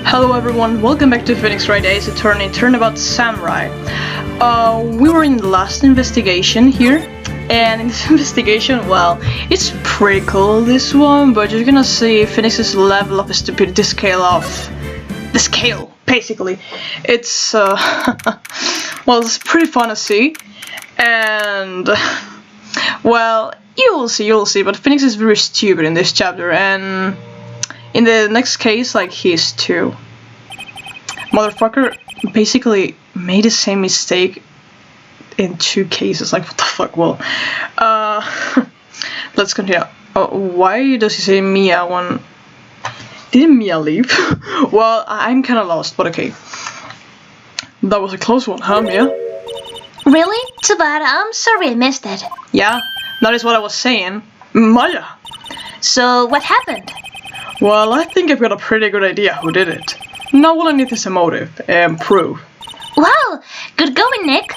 Hello everyone, welcome back to Phoenix Wright Ace Attorney Turnabout Samurai. We were in the last investigation here, and in this investigation, well, it's pretty cool this one, but you're gonna see Phoenix's level of stupidity scale, basically. It's, well, it's pretty fun to see, and, well, you'll see, but Phoenix is very stupid in this chapter, and in the next case, like, he's too. Motherfucker basically made the same mistake in two cases. Like, what the fuck? Well, let's continue. Why does he say Mia when... Didn't Mia leave? Well, I'm kinda lost, but okay. That was a close one, huh, Mia? Really? Too bad. I'm sorry I missed it. Yeah, that is what I was saying. Maya! So, what happened? Well, I think I've got a pretty good idea who did it. Now all I need is a motive and proof. Wow! Good going, Nick!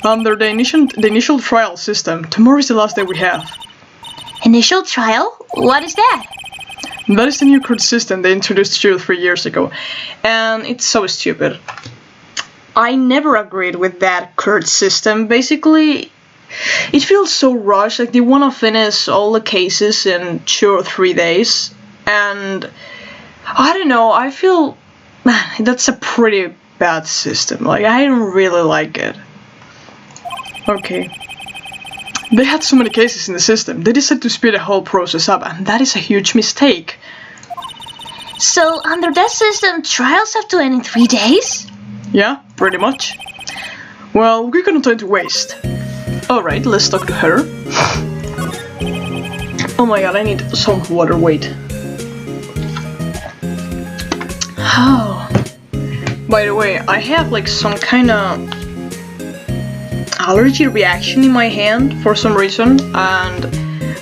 Under the initial trial system, tomorrow is the last day we have. Initial trial? What is that? That is the new court system they introduced 2 or 3 years ago, and it's so stupid. I never agreed with that court system. Basically, it feels so rushed, like they want to finish all the cases in 2 or 3 days, and I don't know, I feel, man, that's a pretty bad system. Like, I don't really like it. Okay. They had so many cases in the system, they decided to speed the whole process up, and that is a huge mistake. So, under that system, trials have to end in 3 days? Yeah, pretty much. Well, we're gonna time to waste. Alright, let's talk to her. Oh my god, I need some water, wait. Oh. By the way, I have like some kind of allergy reaction in my hand for some reason, and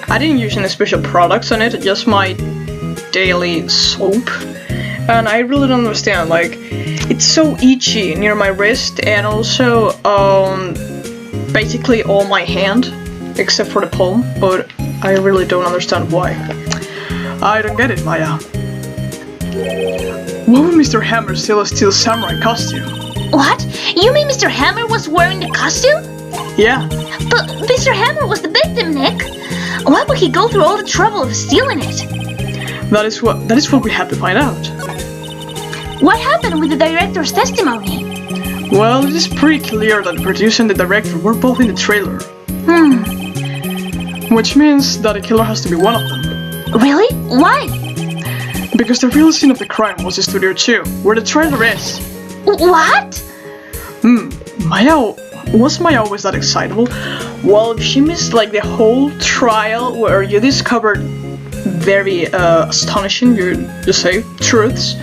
I didn't use any special products on it, just my daily soap, and I really don't understand, like, it's so itchy near my wrist and also basically all my hand except for the palm, but I really don't understand why. I don't get it, Maya. Why would Mr. Hammer steal a steel samurai costume? What? You mean Mr. Hammer was wearing the costume? Yeah. But Mr. Hammer was the victim, Nick. Why would he go through all the trouble of stealing it? That is what we have to find out. What happened with the director's testimony? Well, it is pretty clear that the producer and the director were both in the trailer. Which means that the killer has to be one of them. Really? Why? Because the real scene of the crime was in Studio 2, where the trailer is. What? Was Maya always that excitable? Well, if she missed like the whole trial where you discovered very astonishing, you say, truths.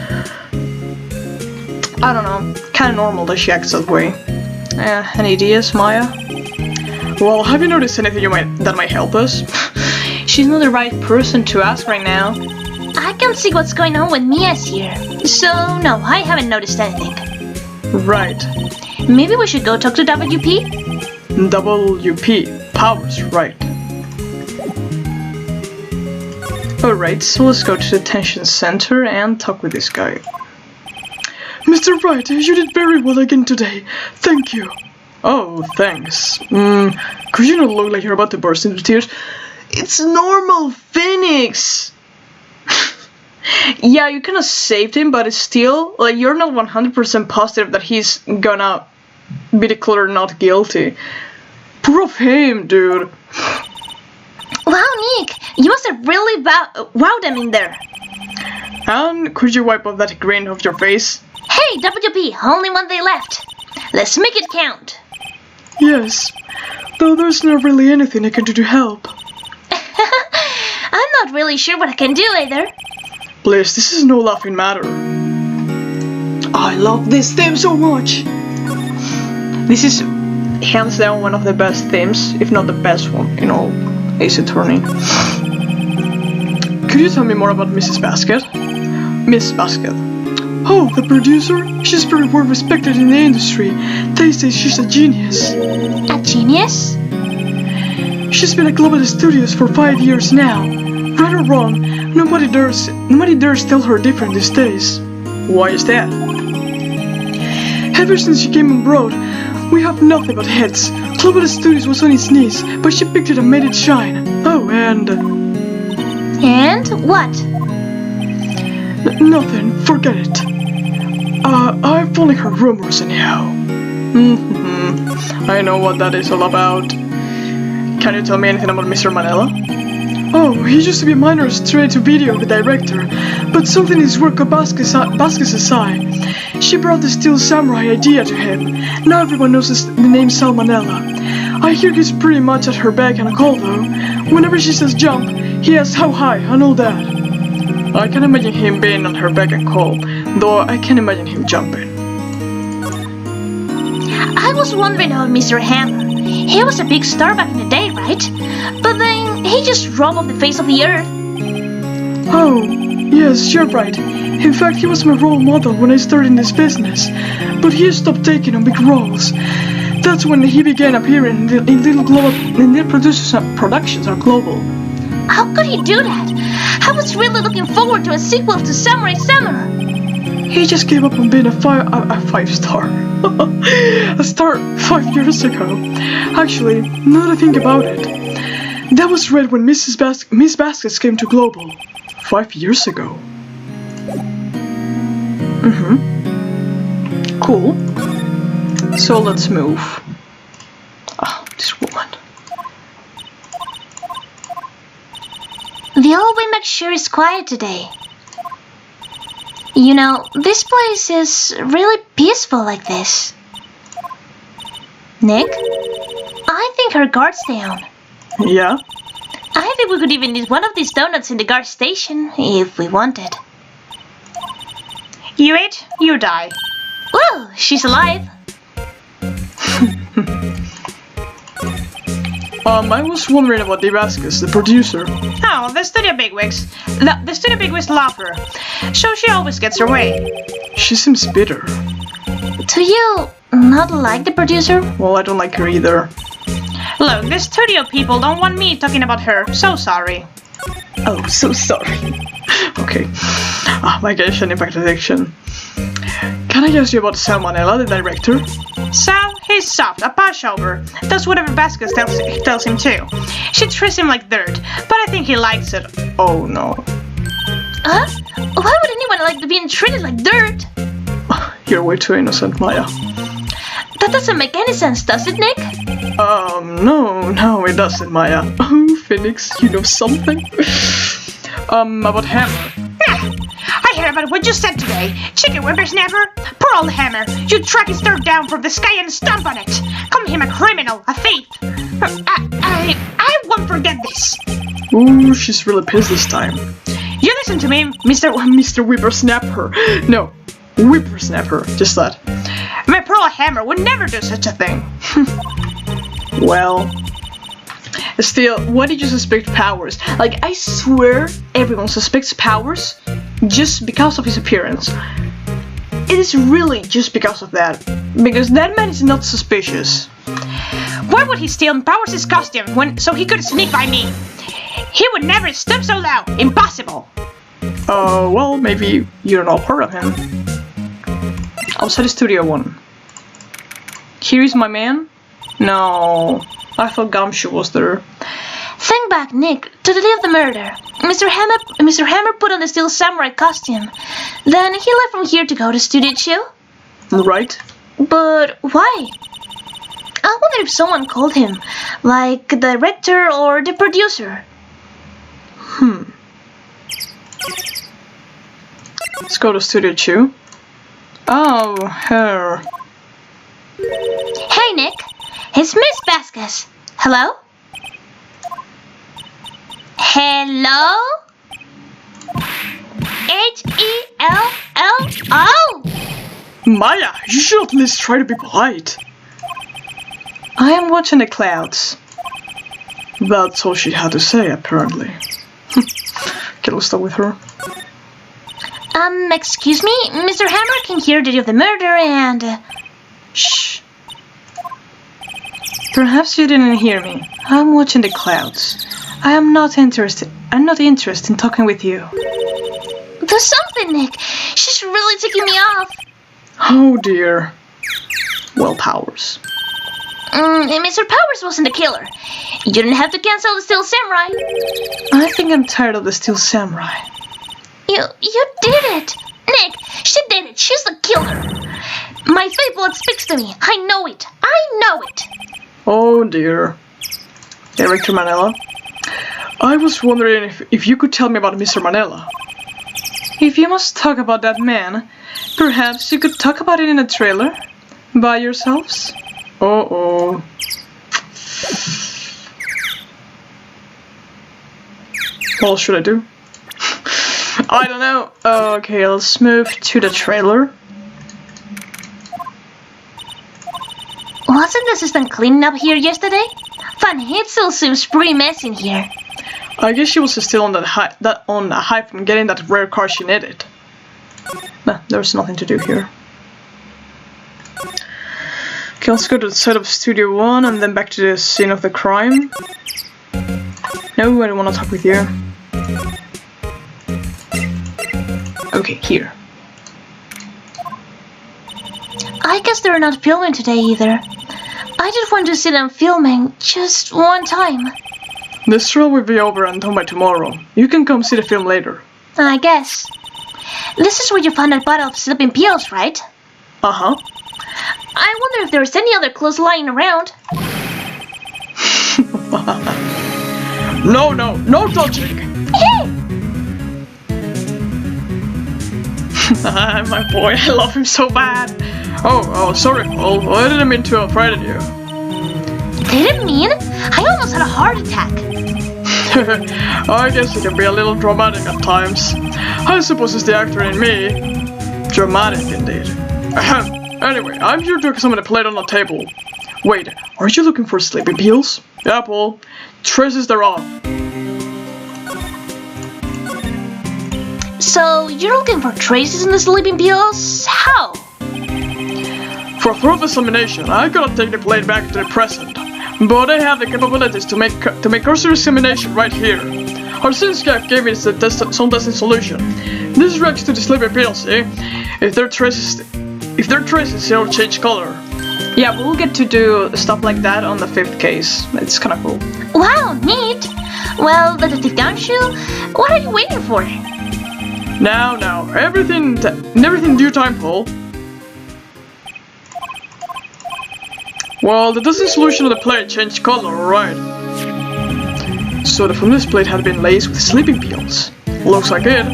I don't know, kinda normal that she acts that way. Any ideas, Maya? Well, have you noticed anything that might help us? She's not the right person to ask right now. I can see what's going on when Mia's here. So, no, I haven't noticed anything. Right. Maybe we should go talk to WP? WP. Powers, right. Alright, so let's go to the detention center and talk with this guy. Mr. Wright, you did very well again today. Thank you. Oh, thanks. Could you not look like you're about to burst into tears? It's normal, Phoenix! Yeah, you kinda saved him, but it's still, like, you're not 100% positive that he's gonna be declared not guilty. Prove him, dude. Wow, Nick, you must have really wowed them in there. And could you wipe off that grin off your face? Hey, WP, only 1 day left. Let's make it count. Yes, though there's not really anything I can do to help. I'm not really sure what I can do either. Please, this is no laughing matter. I love this theme so much. This is hands down one of the best themes, if not the best one in all Ace Attorney. Could you tell me more about Mrs. Basket? Miss Basket. Oh, the producer? She's very well respected in the industry. They say she's a genius. A genius? She's been at Global Studios for 5 years now. Right or wrong, nobody dares tell her different these days. Why is that? Ever since she came abroad, we have nothing but hits. Global Studios was on its knees, but she picked it and made it shine. Oh, and... And what? Nothing. Forget it. I've only heard rumors anyhow. I know what that is all about. Can you tell me anything about Mr. Manila? Oh, he used to be a minor straight-to-video director, but something in his work caught Vasquez's eye. She brought the Steel Samurai idea to him. Now everyone knows the name Salmonella. I hear he's pretty much at her beck and call though. Whenever she says jump, he asks how high and all that. I can imagine him being on her beck and call, though I can't imagine him jumping. I was wondering about Mr. Hammer. He was a big star back in the day, right? But then he just rolled off the face of the earth. Oh, yes, you're right. In fact, he was my role model when I started in this business. But he stopped taking on big roles. That's when he began appearing in little productions are global. How could he do that? I was really looking forward to a sequel to Samurai Summer. He just gave up on being a five star. A star 5 years ago. Actually, now that I think about it, that was right when Miss Vasquez came to Global. 5 years ago. Cool. So let's move. Ah, this woman. The old way make sure is quiet today. You know, this place is really peaceful like this. Nick? I think her guard's down. Yeah? I think we could even eat one of these donuts in the guard station, if we wanted. You eat, you die. Whoa, she's alive. I was wondering about Dave Vasquez, the producer. Oh, the studio bigwigs. The studio bigwigs love her, so she always gets her way. She seems bitter. Do you not like the producer? Well, I don't like her either. Look, the studio people don't want me talking about her, so sorry. Oh, so sorry. Okay. My gosh, an impact addiction. Can I ask you about Salmonella, the director? Sal, he's soft, a pushover. Does whatever Vasquez tells him to. She treats him like dirt, but I think he likes it. Oh no. Huh? Why would anyone like being treated like dirt? You're way too innocent, Maya. That doesn't make any sense, does it, Nick? No, it doesn't, Maya. Oh, Phoenix, you know something? About Hammer. I heard about what you said today. Chicken whippersnapper. Poor old Hammer. You track his dirt down from the sky and stomp on it. Call him a criminal, a thief. I won't forget this. Ooh, she's really pissed this time. You listen to me, Mr. Whippersnapper. No, Whippersnapper, just that. My poor old Hammer would never do such a thing. Well, still, why did you suspect Powers? Like, I swear everyone suspects Powers just because of his appearance. It is really just because of that. Because that man is not suspicious. Why would he steal Powers' costume so he could sneak by me? He would never stoop so low. Impossible. Well, maybe you don't know part of him. Outside the studio one. Here is my man? No, I thought Gumshoe was there. Think back, Nick, to the day of the murder. Mr. Hammer put on the Steel Samurai costume. Then he left from here to go to Studio 2. Right? But why? I wonder if someone called him, like the director or the producer. Let's go to Studio 2. Oh, her. Hey, Nick. It's Miss Vasquez. Hello? Hello? H-E-L-L-O? Maya, you should at least try to be polite. I am watching the clouds. That's all she had to say, apparently. Okay, let's start with her. Excuse me? Mr. Hammer can hear the day of the murder and... Shh. Perhaps you didn't hear me. I'm watching the clouds. I'm not interested in talking with you. Do Do something, Nick. She's really ticking me off. Oh dear. Well, Powers. And Mr. Powers wasn't the killer. You didn't have to cancel the Steel Samurai. I think I'm tired of the Steel Samurai. You did it. Nick, she did it. She's the killer. My fate blood speaks to me. I know it. Oh dear. Director Manella. I was wondering if you could tell me about Mr. Manella. If you must talk about that man, perhaps you could talk about it in a trailer? By yourselves? Uh-oh. What should I do? I don't know. Okay, let's move to the trailer. Wasn't the assistant cleaning up here yesterday? Funny, it still seems pretty messy in here. I guess she was still on the high from getting that rare car she needed. Nah, there's nothing to do here. Okay, let's go to the side of Studio 1 and then back to the scene of the crime. No, I don't want to talk with you. Okay, here. I guess they're not filming today either. I just want to see them filming just one time. This trial will be over and done by tomorrow. You can come see the film later. I guess. This is where you found that bottle of sleeping pills, right? Uh-huh. I wonder if there's any other clues lying around. No touching! My boy, I love him so bad. Oh, sorry, Paul. I didn't mean to frighten you. Didn't mean? I almost had a heart attack. I guess you can be a little dramatic at times. I suppose it's the actor in me. Dramatic, indeed. Ahem. Anyway, I'm here to examine the plate on the table. Wait, aren't you looking for sleeping pills? Yeah, Paul. Traces thereof. So, you're looking for traces in the sleeping pills? How? For thorough examination, I gotta take the plate back to the present. But I have the capabilities to make cursory examination right here. Our Synthscape gave me some testing solution. This reacts to the sleeping pills, see? If there are traces, it'll change color. Yeah, we'll get to do stuff like that on the 5th case. It's kinda cool. Wow, neat! Well, Detective Gumshoe, what are you waiting for? Now, everything due time, Paul. Well, the dusty solution of the plate changed color, alright. So the from this plate had been laced with sleeping pills. Looks like it.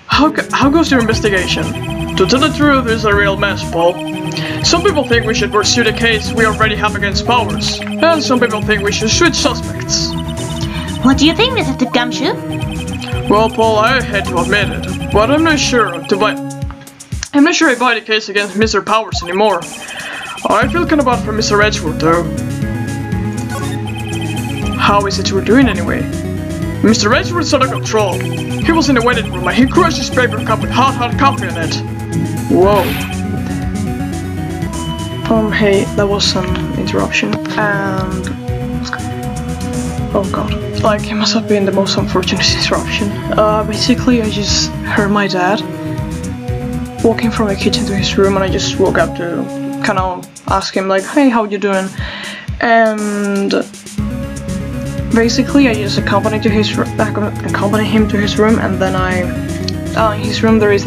How goes your investigation? To tell the truth, it's a real mess, Paul. Some people think we should pursue the case we already have against Powers, and some people think we should switch suspects. What do you think, Detective Gumshoe? Well, Paul, I hate to admit it, but I'm not sure I buy the case against Mr. Powers anymore. I feel kind of bad for Mr. Edgeworth, though. How is it you're doing anyway? Mr. Edgeworth's out of control. He was in the waiting room and he crushed his paper cup with hot coffee in it. Whoa. Hey, that was an interruption, and... oh god. Like, it must have been the most unfortunate interruption. Basically, I just heard my dad walking from the kitchen to his room, and I just woke up to kind of ask him, like, hey, how you doing? And basically, I just accompanied him to his room, and then in his room there is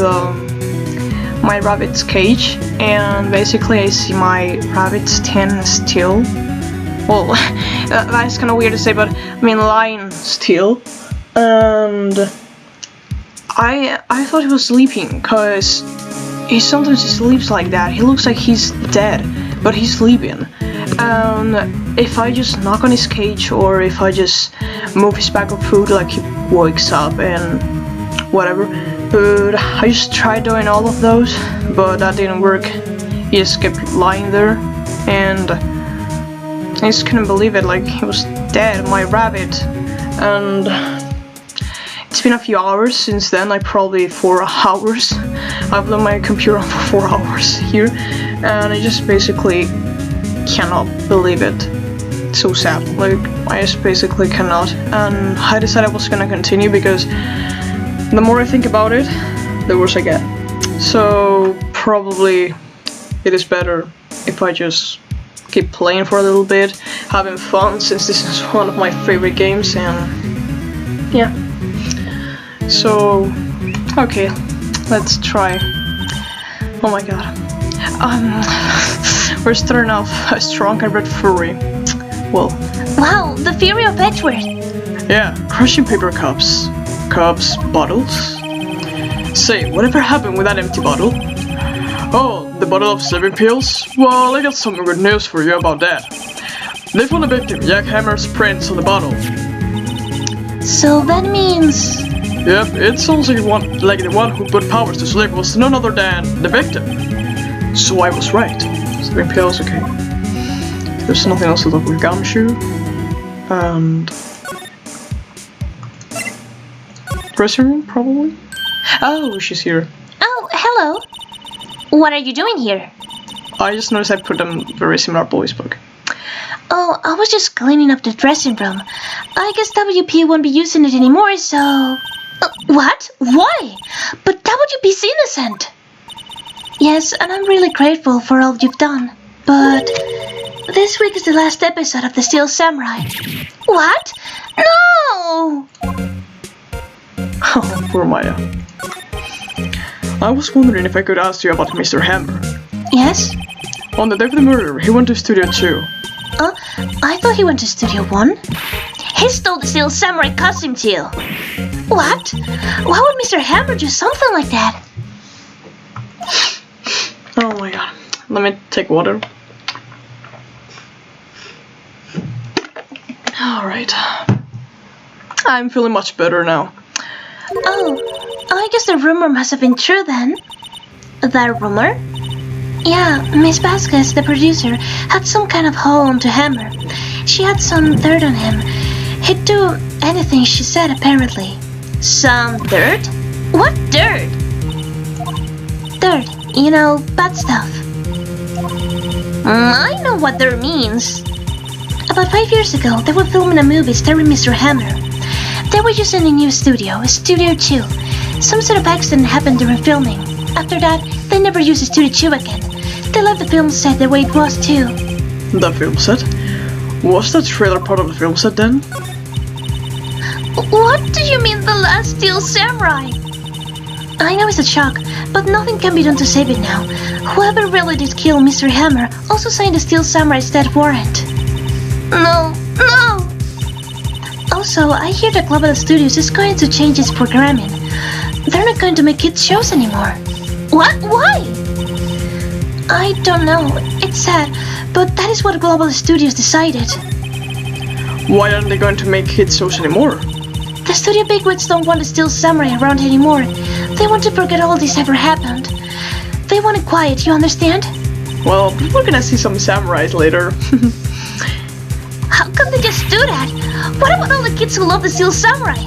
my rabbit's cage, and basically I see my rabbit's 10 still. Well, that's kind of weird to say, but I mean lying still, and I thought he was sleeping, cause he sometimes sleeps like that. He looks like he's dead, but he's sleeping. And if I just knock on his cage, or if I just move his bag of food, like he wakes up and whatever. But I just tried doing all of those, but that didn't work. He just kept lying there, and I just couldn't believe it, like he was dead, my rabbit. And it's been a few hours since then, like probably 4 hours. I've left my computer on for 4 hours here, and I just basically cannot believe it. it's so sad. Like, I just basically cannot. And I decided I was gonna continue because the more I think about it, the worse I get. So probably it is better if I just keep playing for a little bit, having fun, since this is one of my favorite games, and yeah. So, okay, let's try. Oh my god. We're starting off a strong and red fury. Well. Wow, the fury of Edgeworth. Yeah, crushing paper cups. Cups, bottles. Say, whatever happened with that empty bottle? Oh, the bottle of sleeping pills? Well, I got some good news for you about that. They found a victim, Jack Hammer's prints on the bottle. So that means... Yep, it sounds like the one who put Powers to sleep was none other than the victim. So I was right. Sleeping pills, okay. There's nothing else to talk with Gumshoe. And... dressing room, probably? Oh, she's here. Oh, hello. What are you doing here? I just noticed I put a very similar boys book. Oh, I was just cleaning up the dressing room. I guess WP won't be using it anymore, so... what? Why? But WP's innocent! Yes, and I'm really grateful for all you've done. But... this week is the last episode of The Steel Samurai. What? No! Oh, poor Maya. I was wondering if I could ask you about Mr. Hammer. Yes? On the day of the murder, he went to Studio 2. I thought he went to Studio 1. He stole the Steel Samurai costume too. What? Why would Mr. Hammer do something like that? Oh my god. Let me take water. Alright. I'm feeling much better now. Oh, I guess the rumor must have been true then. The rumor? Yeah, Miss Vasquez, the producer, had some kind of hold on to Hammer. She had some dirt on him. He'd do anything she said, apparently. Some dirt? What dirt? Dirt, you know, bad stuff. I know what dirt means. About 5 years ago, they were filming a movie starring Mr. Hammer. They were using a new studio, Studio 2. Some sort of accident happened during filming. After that, they never used Studio 2 again. They left the film set the way it was too. The film set? Was that trailer part of the film set then? What do you mean the last Steel Samurai? I know it's a shock, but nothing can be done to save it now. Whoever really did kill Mr. Hammer also signed the Steel Samurai's death warrant. No, no! Also, I hear that Global Studios is going to change its programming. They're not going to make kids shows anymore. What? Why? I don't know. It's sad, but that is what Global Studios decided. Why aren't they going to make kids shows anymore? The studio bigwigs don't want the Steel Samurai around anymore. They want to forget all this ever happened. They want it quiet, you understand? Well, we're gonna see some samurais later. How come they just do that? What about all the kids who love the Steel Samurai?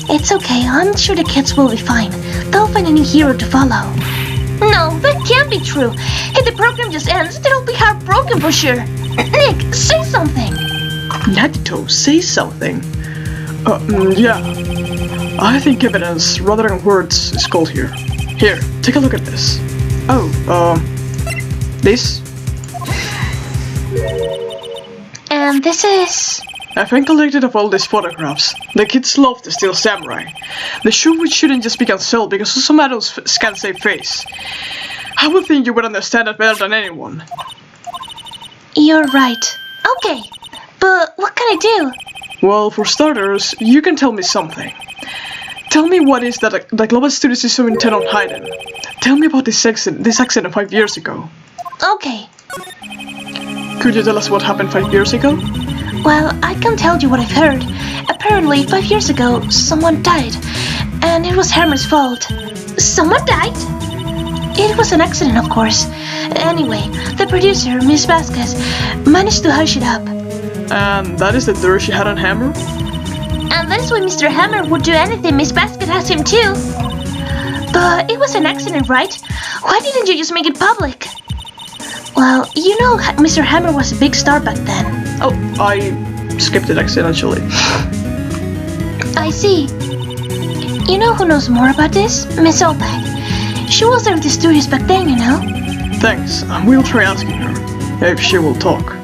It's okay, I'm sure the kids will be fine. They'll find a new hero to follow. No, that can't be true. If the program just ends, they'll be heartbroken for sure. Nick, say something. Nagito, say something. Yeah. I think evidence rather than words is gold here. Here, take a look at this. Oh, this? And this is... I've been collected of all these photographs. The kids love the Steel Samurai. The shoe shouldn't just be cancelled because some adults can't save face. I would think you would understand that better than anyone. You're right. Okay, but what can I do? Well, for starters, you can tell me something. Tell me what is that the Global Studios is so intent on hiding. Tell me about this accident 5 years ago. Okay. Could you tell us what happened 5 years ago? Well, I can tell you what I've heard. Apparently, 5 years ago, someone died. And it was Hammer's fault. Someone died? It was an accident, of course. Anyway, the producer, Miss Vasquez, managed to hush it up. And that is the dirt she had on Hammer? And that is why Mr. Hammer would do anything Miss Vasquez asked him to. But it was an accident, right? Why didn't you just make it public? Well, you know Mr. Hammer was a big star back then. Oh, I skipped it accidentally. I see. You know who knows more about this? Miss Olbeck. She was there at the studios back then, you know? Thanks. We'll try asking her if she will talk.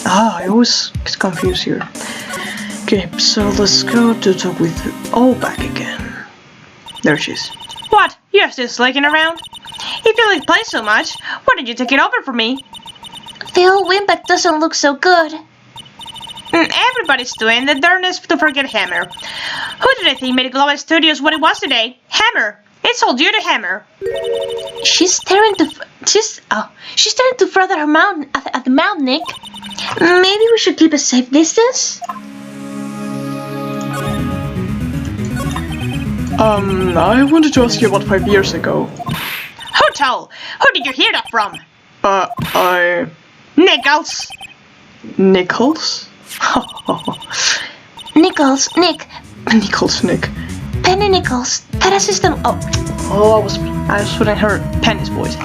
I always get confused here. Okay, so let's go to talk with Olbeck again. There she is. What? You're still slicking around? If you like play so much, why did you take it over for me? The old windbag doesn't look so good. Everybody's doing the darnest to forget Hammer. Who did I think made Global Studios what it was today? Hammer! It's all due to Hammer. She's staring too further at the mouth, Nick. Maybe we should keep a safe distance? I wanted to ask you about 5 years ago. Who told? Who did you hear that from? Nichols. Nichols? Nichols, Nick. Nichols, Nick. Penny Nichols. That assistant. I was putting her Penny's voice.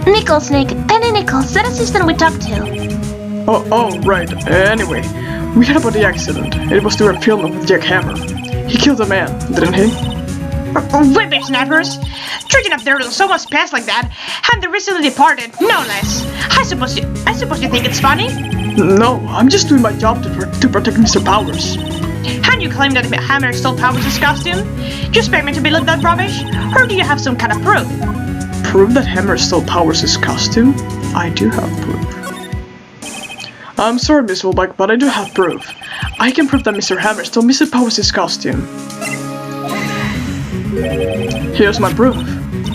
Nichols, Nick. Penny Nichols. That assistant we talked to. Oh, right. Anyway, we heard about the accident. It was during filming with Jack Hammer. He killed a man, didn't he? Whippersnappers! Treating up there someone's past like that, and they recently departed, no less. I suppose you think it's funny? No, I'm just doing my job to protect Mr. Powers. And you claim that Hammer stole Powers' costume? You expect me to believe that rubbish? Or do you have some kind of proof? Proof that Hammer stole Powers' costume? I do have proof. I'm sorry, Miss Wolbach, but I do have proof. I can prove that Mr. Hammer stole Mr. Powers' costume. Here's my proof.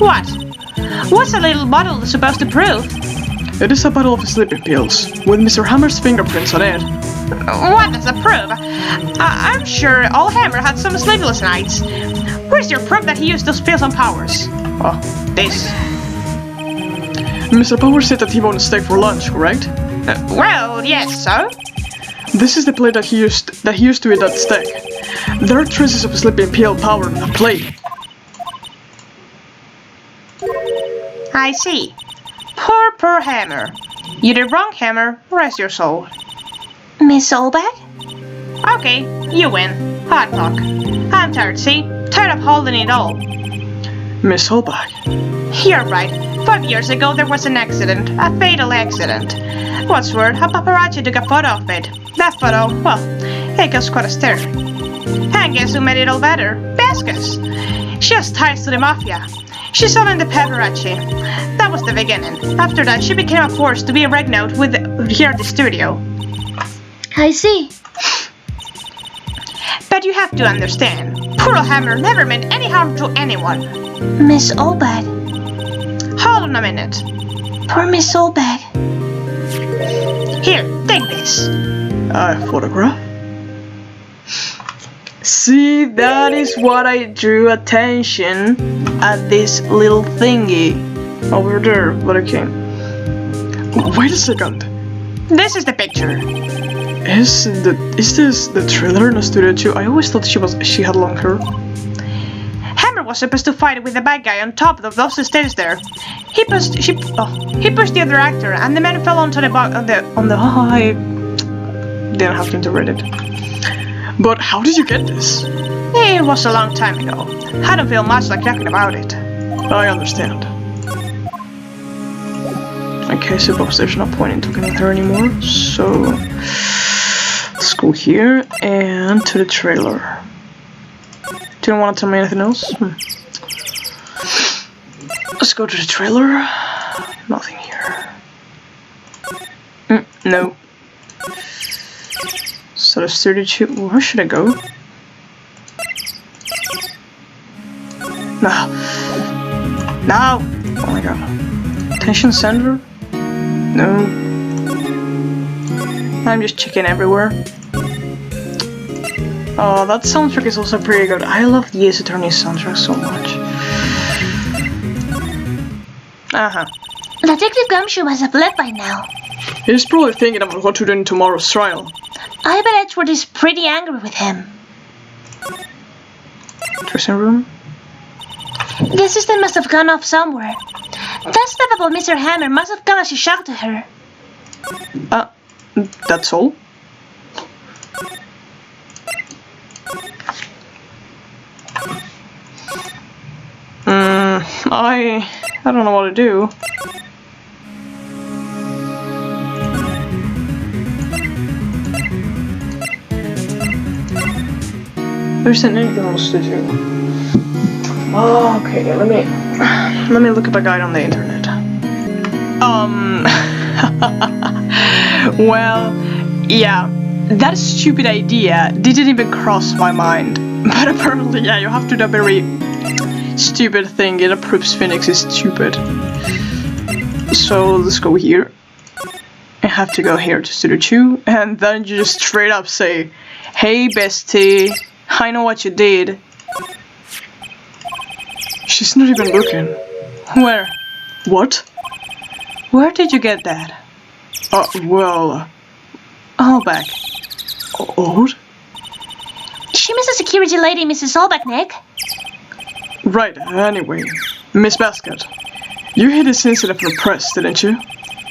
What? What's a little bottle supposed to prove? It is a bottle of sleeping pills, with Mr. Hammer's fingerprints on it. What does it prove? I'm sure old Hammer had some sleepless nights. Where's your proof that he used those pills on Powers? Oh, This. Mr. Powers said that he wanted steak for lunch, correct? Well, yes, so? This is the plate that he used to eat that steak. There are traces of sleeping pill powder on the plate. I see. Poor Hammer. You did wrong, Hammer. Rest your soul. Miss Olbeck? Okay, you win. Hot talk. I'm tired, see? Tired of holding it all. Miss Holbach. You're right. 5 years ago there was an accident. A fatal accident. What's word? A paparazzi took a photo of it. That photo, well, it caused quite a stir. And guess who made it all better? Vasquez. She has ties to the mafia. She saw in the paparazzi. That was the beginning. After that, she became a force to be reckoned out with here at the studio. I see. But you have to understand, poor old Hammer never meant any harm to anyone. Miss Olbeck. Hold on a minute. Poor Miss Olbeck. Here, take this. A photograph? See, that is what I drew attention at this little thingy over there, but okay. Wait a second. This is the picture. Is this the trailer in the studio too? I always thought she had long hair. Hammer was supposed to fight with the bad guy on top of those stairs there. He pushed the other actor, and the man fell onto the I didn't have to interpret it. But how did you get this? It was a long time ago. I don't feel much like talking about it. I understand. Okay, suppose there's no point in talking with her anymore, so let's go here and to the trailer. Didn't want to tell me anything else? Let's go to the trailer. Nothing here. No. So the 32. Where should I go? No. No! Oh my god. Attention center? No. I'm just checking everywhere. Oh, that soundtrack is also pretty good. I love the Ace Attorney soundtrack so much. Detective Gumshoe must have left by now. He's probably thinking about what to do in tomorrow's trial. I bet Edward is pretty angry with him. Dressing room? The assistant must have gone off somewhere. That stuff about Mr. Hammer must have come as a shock to her. That's all? I don't know what to do. There isn't anything else to do. Okay, let me look up a guide on the internet. Well, yeah, that stupid idea didn't even cross my mind. But apparently, yeah, you have to do a very stupid thing. It proves Phoenix is stupid. So let's go here. I have to go here to Studio 2, and then you just straight up say, "Hey bestie, I know what you did." She's not even looking. Where? What? Where did you get that? Well... Allback. Old? She missed a security lady, Mrs. Allback, Nick. Right, anyway. Miss Basket, you hid this incident from the press, didn't you?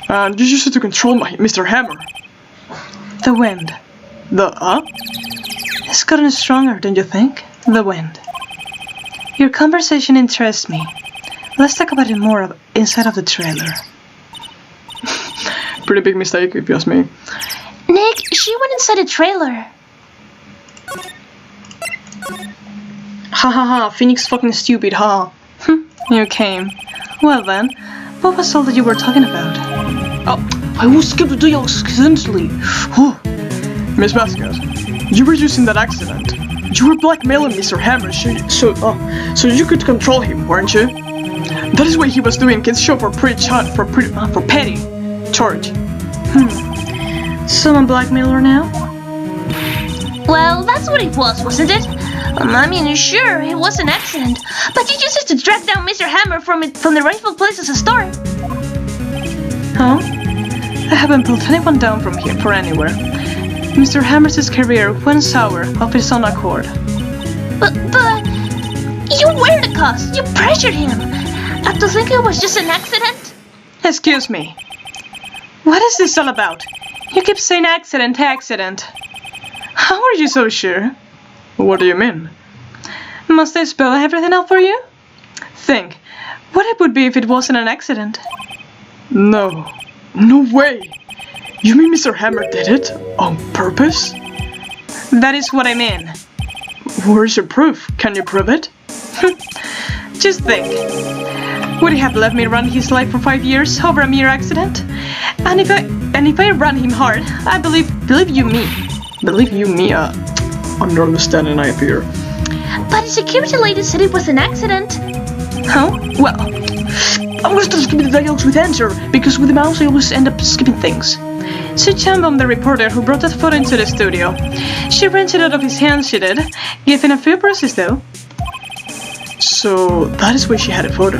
And you used it to control Mr. Hammer. The wind. It's gotten stronger, don't you think? The wind. Your conversation interests me. Let's talk about it more inside of the trailer. Pretty big mistake, if you ask me. Nick, she went inside the trailer. Ha, Phoenix fucking stupid, ha. You came. Well then, what was all that you were talking about? I was skipped the day accidentally. Miss Basket, you were using that accident. You were blackmailing Mr. Hammer, so you could control him, weren't you? That is what he was doing. Kids show for petty charge. Someone blackmailer now? Well, that's what it was, wasn't it? I mean, sure, it was an accident, but you used it to drag down Mr. Hammer from the rightful place as a star. Huh? I haven't pulled anyone down from here for anywhere. Mr. Hammer's career went sour of his own accord. But you were the cause. You pressured him. To think it was just an accident? Excuse me. What is this all about? You keep saying accident. How are you so sure? What do you mean? Must I spell everything out for you? Think what it would be if it wasn't an accident. No way. You mean Mr. Hammer did it? On purpose? That is what I mean. Where's your proof? Can you prove it? Just think. Would he have let me run his life for 5 years over a mere accident? And if I run him hard, I believe you me, under understanding I appear. But the security lady said it was an accident. Huh? Well, I'm going to skip the dialogues with answer, because with the mouse I always end up skipping things. So Chambom, the reporter who brought that photo into the studio. She wrenched it out of his hands, she did. Gave him a few bruises though. So that is why she had a photo.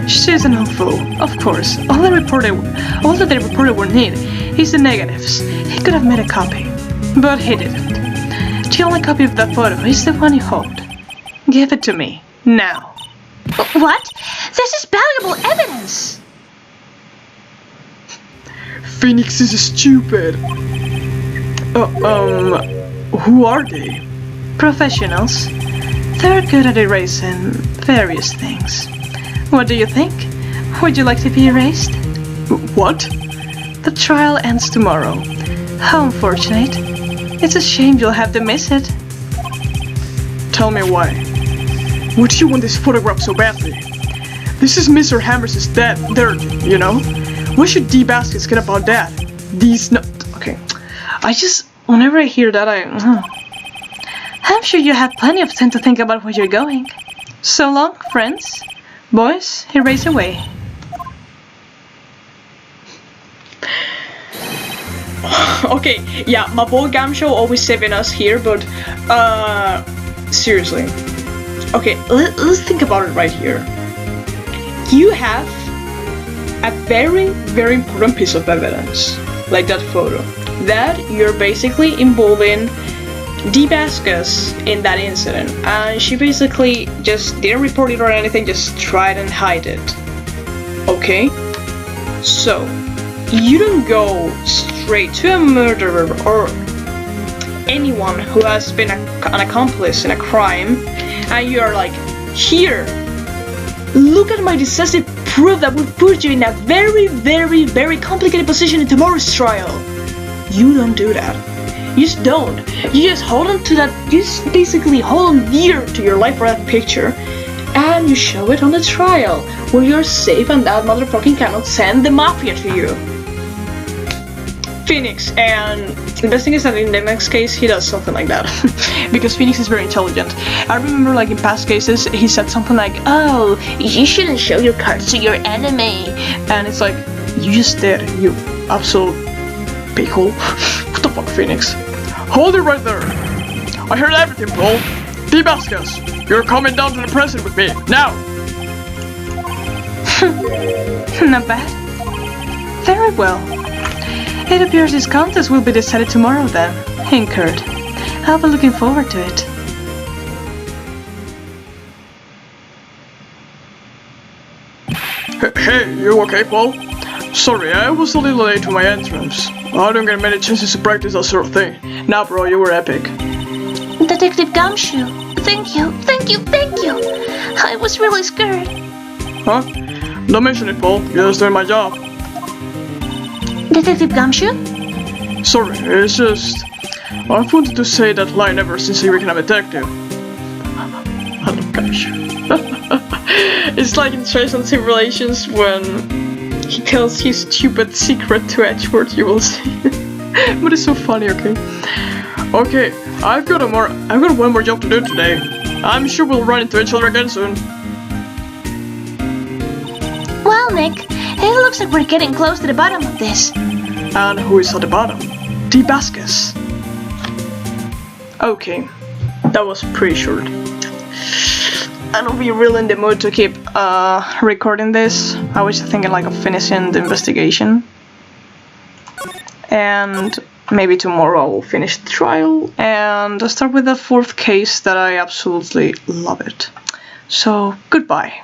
She's an fool, of course. All that the reporter would need is the negatives. He could have made a copy, but he didn't. The only copy of that photo is the one you hold. Give it to me, now. What? This is valuable evidence! Phoenix is stupid. Who are they? Professionals. They're good at erasing various things. What do you think? Would you like to be erased? What? The trial ends tomorrow. How unfortunate. It's a shame you'll have to miss it. Tell me why. Why do you want this photograph so badly? This is Mr. Hammer's dead, you know? Why should D-Baskets get about that? Okay. Whenever I hear that, I'm sure you have plenty of time to think about where you're going. So long, friends. Boys, erase away. Okay, yeah, my boy Gam Show always saving us here, but seriously. Okay, let's think about it right here. You have a very, very important piece of evidence, like that photo, that you're basically involving D-Baskus in that incident, and she basically just didn't report it or anything, just tried and hide it. Okay? So, you don't go straight to a murderer or anyone who has been an accomplice in a crime, and you are like, here, look at my decisive proof that will put you in a very, very, very complicated position in tomorrow's trial. You don't do that. You just don't. You just hold on to that, you just basically hold on dear to your life for that picture, and you show it on the trial, where you're safe and that motherfucking cannot send the mafia to you. Phoenix, and the best thing is that in the next case he does something like that. Because Phoenix is very intelligent. I remember like in past cases he said something like, oh, you shouldn't show your cards to your enemy. And it's like, you just did, you absolute pickle. What the fuck, Phoenix? Hold it right there. I heard everything, Paul. Vasquez, you're coming down to the president with me, now! Not bad. Very well. It appears this contest will be decided tomorrow then, Kurt. I'll be looking forward to it. Hey, you okay, Paul? Sorry, I was a little late to my entrance. I don't get many chances to practice that sort of thing. Nah, bro, you were epic. Detective Gumshoe, thank you. I was really scared. Huh? Don't mention it, Paul. You're just doing my job. Detective Gumshoe? Sorry, it's just... I've wanted to say that line ever since I became a detective. Hello, Gumshoe. It's like in Trace on Simulations when he tells his stupid secret to Edgeworth, you will see. But it's so funny, okay? Okay, I've got one more job to do today. I'm sure we'll run into each other again soon. Well, Nick, it looks like we're getting close to the bottom of this. And who is at the bottom? Vasquez. Okay, that was pretty short. I don't be really in the mood to keep recording this. I was thinking like of finishing the investigation. And maybe tomorrow I will finish the trial. And I'll start with the fourth case that I absolutely love it. So, goodbye.